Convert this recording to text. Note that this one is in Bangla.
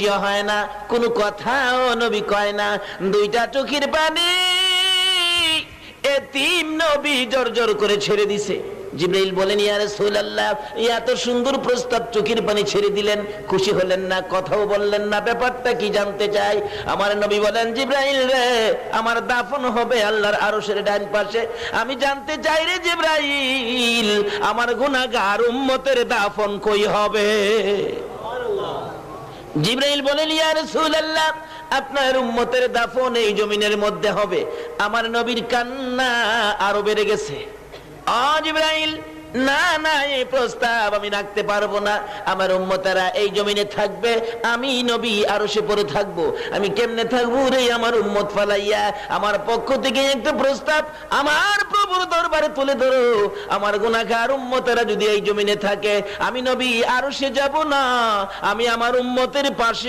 হয় না, কোনো কথাও নবী কয় না, দুইটা চোখের পানি এতিম নবী জোর করে ছেড়ে দিছে। জিবরাইল বলেন, ইয়া রাসূলুল্লাহ, এত সুন্দর প্রস্তাব চোখের পানি ছেড়ে দিলেন, খুশি হলেন না, কথাও বললেন না, ব্যাপারটা কি জানতে চাই? আমার নবী বলেন, জিবরাইল রে, আমার দাফন হবে আল্লাহর আরশের ডান পাশে। আমি জানতে চাই রে জিবরাইল, আমার গুনাহগার উম্মতের দাফন কই হবে? জিবরাইল বলেন, ইয়া রাসূলুল্লাহ, আপনার উম্মতের দাফন এই জমিনের মধ্যে হবে। আমার নবীর কান্না আরো বেড়ে গেছে। জিবরাইল, না না, এই প্রস্তাব আমি রাখতে পারবো না। আমার উম্মতেরা এই জমিনে থাকবে, আমি নবী আরশে পড়ে থাকবো। আমি কেমনে থাকবো রে আমার উম্মত ফালাইয়া? আমার পক্ষ থেকে একটা প্রস্তাব আমার প্রভুর দরবারে তুলে ধরো। আমার গুনাহগার উম্মতেরা যদি এই জমিনে থাকে, আমি নবী আরশে যাব না, আমি আমার উম্মতের পাশে